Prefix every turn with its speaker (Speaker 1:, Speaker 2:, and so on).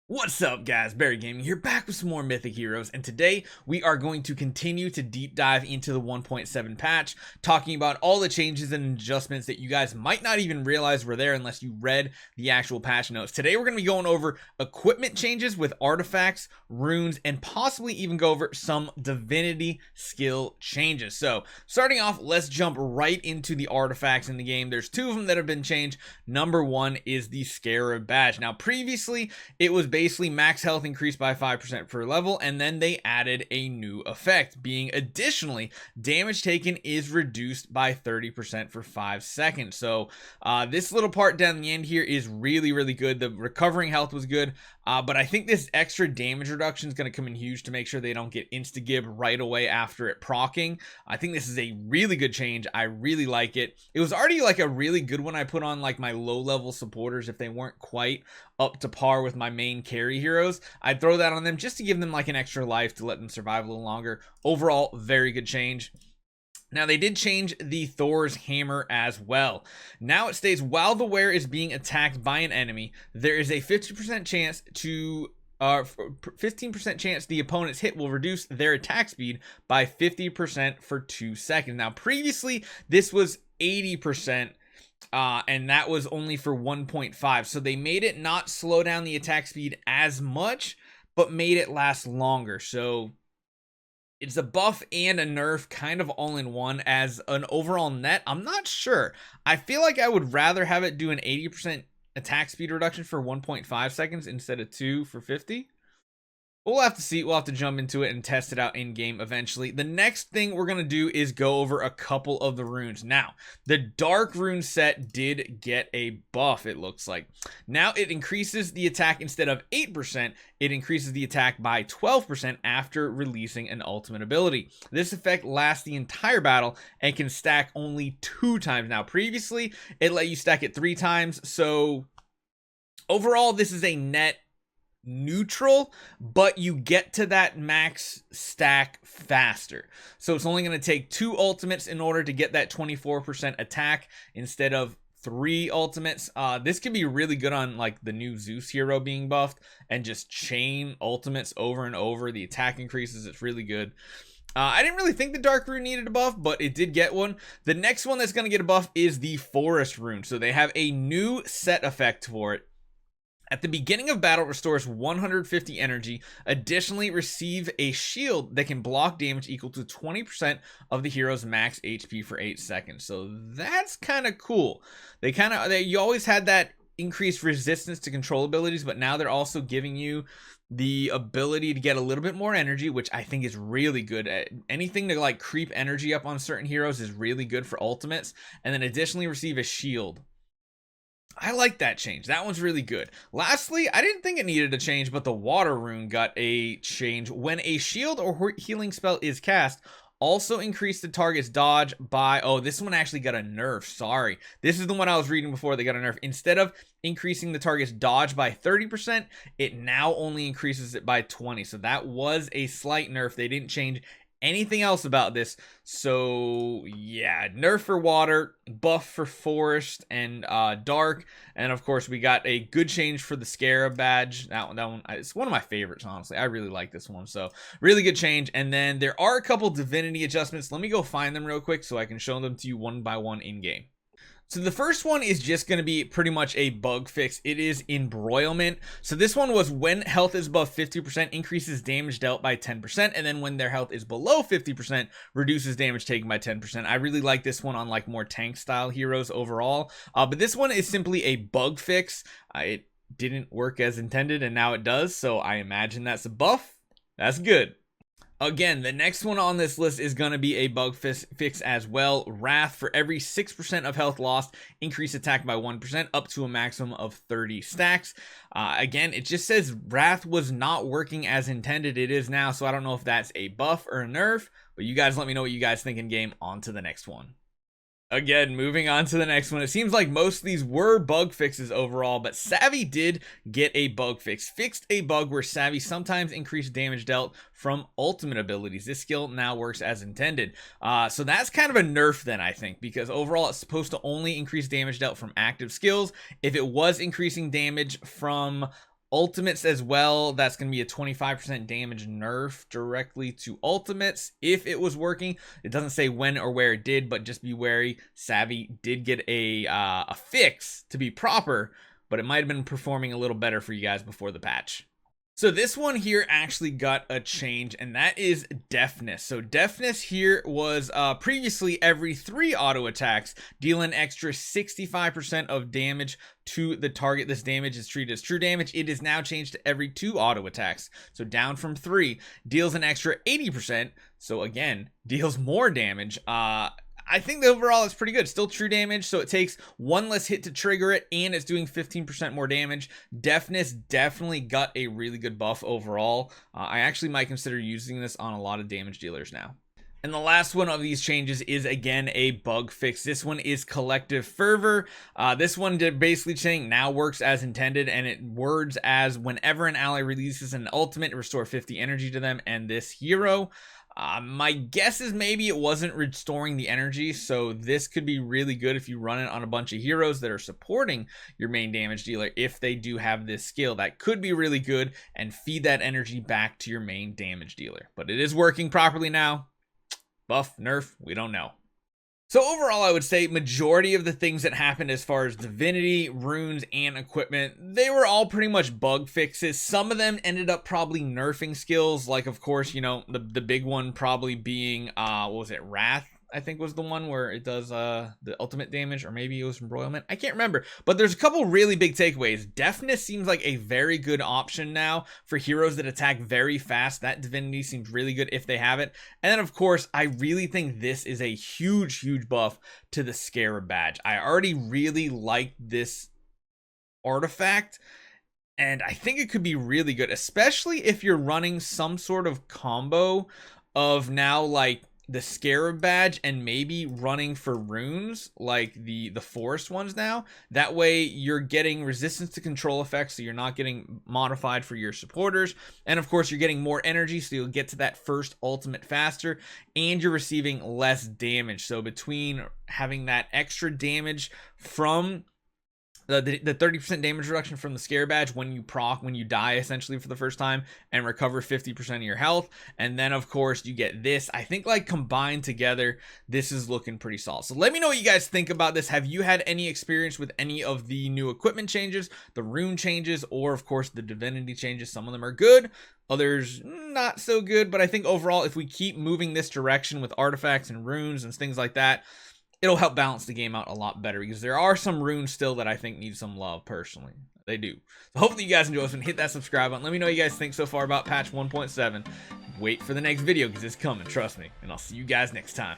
Speaker 1: What's up guys, Barry Gaming here, back with some more Mythic heroes, and today we are going to continue to deep dive into the 1.7 patch, talking about all the changes and adjustments that you guys might not even realize were there unless you read the actual patch notes. Today we're going to be going over equipment changes with artifacts, runes, and possibly even go over some divinity skill changes. So starting off, let's jump right into the artifacts in the game. There's two of them that have been changed. Number one is the Scarab Badge. Now previously it was basically max health increased by 5% per level, and then they added a new effect, being additionally damage taken is reduced by 30% for 5 seconds. So this little part down the end here is really good. The recovering health was good, but I think this extra damage reduction is going to come in huge to make sure they don't get insta-gib right away after it proccing. I think this is a really good change. I really like it. It was already like a really good one I put on like my low level supporters if they weren't quite up to par with my main carry heroes. I'd throw that on them just to give them like an extra life to let them survive a little longer. Overall, very good change. Now they did change the Thor's hammer as well. Now it states while the wearer is being attacked by an enemy, there is a 50% chance to 15% chance the opponent's hit will reduce their attack speed by 50% for 2 seconds. Now previously this was 80%. And that was only for 1.5, so they made it not slow down the attack speed as much, but made it last longer. So it's a buff and a nerf kind of all in one. As an overall net, I'm not sure. I feel like I would rather have it do an 80% attack speed reduction for 1.5 seconds instead of 2 for 50. We'll have to see. We'll have to jump into it and test it out in game eventually. The next thing we're going to do is go over a couple of the runes. Now, the dark rune set did get a buff, it looks like. Now it increases the attack instead of 8%. It increases the attack by 12% after releasing an ultimate ability. This effect lasts the entire battle and can stack only 2 times. Now, previously, it let you stack it 3 times. So, overall, this is a net neutral, but you get to that max stack faster. So it's only going to take 2 ultimates in order to get that 24% attack instead of 3 ultimates. This could be really good on like the new Zeus hero being buffed and just chain ultimates over and over. The attack increases. It's really good. I didn't really think the dark rune needed a buff, but it did get one. The next one that's going to get a buff is the forest rune. So they have a new set effect for it. At the beginning of battle, restores 150 energy. Additionally, receive a shield that can block damage equal to 20% of the hero's max HP for 8 seconds. So that's kind of cool. You always had that increased resistance to control abilities, but now they're also giving you the ability to get a little bit more energy, which I think is really good. Anything to like creep energy up on certain heroes is really good for ultimates. And then additionally receive a shield. I like that change. That one's really good. Lastly, I didn't think it needed a change, but the water rune got a change. When a shield or healing spell is cast, also increase the target's dodge by... Oh, this one actually got a nerf. Sorry. This is the one I was reading before they got a nerf. Instead of increasing the target's dodge by 30%, it now only increases it by 20%. So that was a slight nerf. They didn't change anything else about this. So yeah, nerf for water, buff for forest and dark, and of course we got a good change for the Scarab Badge. That one it's one of my favorites, honestly. I really like this one, so really good change. And then there are a couple divinity adjustments. Let me go find them real quick so I can show them to you one by one in game. So the first one is just going to be pretty much a bug fix. It is embroilment. So this one was when health is above 50%, increases damage dealt by 10%. And then when their health is below 50%, reduces damage taken by 10%. I really like this one on like more tank style heroes overall. But this one is simply a bug fix. It didn't work as intended and now it does. So I imagine that's a buff. That's good. Again, the next one on this list is going to be a bug fix as well. Wrath. For every 6% of health lost, increase attack by 1% up to a maximum of 30 stacks. Again, it just says Wrath was not working as intended. It is now, so I don't know if that's a buff or a nerf, but you guys let me know what you guys think in game. On to the next one. Again, moving on to the next one. It seems like most of these were bug fixes overall, but Savvy did get a bug fix. Fixed a bug where Savvy sometimes increased damage dealt from ultimate abilities. This skill now works as intended. So that's kind of a nerf then, I think, because overall it's supposed to only increase damage dealt from active skills. If it was increasing damage from ultimates as well, that's going to be a 25% damage nerf directly to ultimates if it was working. It doesn't say when or where it did, but just be wary. Savvy did get a fix to be proper, but it might have been performing a little better for you guys before the patch. So this one here actually got a change, and that is deafness. So deafness here was previously every 3 auto attacks deal an extra 65% of damage to the target. This damage is treated as true damage. It is now changed to every 2 auto attacks, so down from 3. Deals an extra 80%, so again deals more damage. I think the overall is pretty good. Still true damage, so it takes 1 less hit to trigger it, and it's doing 15% more damage. Deafness definitely got a really good buff overall. I actually might consider using this on a lot of damage dealers now. And the last one of these changes is again a bug fix. This one is Collective Fervor. This one did basically saying now works as intended, and it words as whenever an ally releases an ultimate, restore 50 energy to them and this hero. My guess is maybe it wasn't restoring the energy, so this could be really good if you run it on a bunch of heroes that are supporting your main damage dealer. If they do have this skill, that could be really good and feed that energy back to your main damage dealer. But it is working properly now. Buff, nerf, we don't know. So overall, I would say majority of the things that happened as far as divinity, runes, and equipment, they were all pretty much bug fixes. Some of them ended up probably nerfing skills, like of course, you know, the big one probably being what was it, Wrath, I think was the one where it does the ultimate damage, or maybe it was from Broilment. I can't remember, but there's a couple really big takeaways. Deafness seems like a very good option now for heroes that attack very fast. That divinity seems really good if they have it. And then of course, I really think this is a huge buff to the Scarab Badge. I already really like this artifact, and I think it could be really good, especially if you're running some sort of combo of now like the Scarab Badge and maybe running for runes like the forest ones now. That way you're getting resistance to control effects, so you're not getting modified for your supporters, and of course you're getting more energy, so you'll get to that first ultimate faster, and you're receiving less damage. So between having that extra damage from the 30% damage reduction from the Scarab Badge when you die essentially for the first time and recover 50% of your health, and then of course you get this, I think like combined together, this is looking pretty solid. So let me know what you guys think about this. Have you had any experience with any of the new equipment changes, the rune changes, or of course the divinity changes? Some of them are good, others not so good, but I think overall if we keep moving this direction with artifacts and runes and things like that, it'll help balance the game out a lot better, because there are some runes still that I think need some love personally. They do. So hopefully you guys enjoy this one. Hit that subscribe button. Let me know what you guys think so far about patch 1.7. Wait for the next video because it's coming, trust me. And I'll see you guys next time.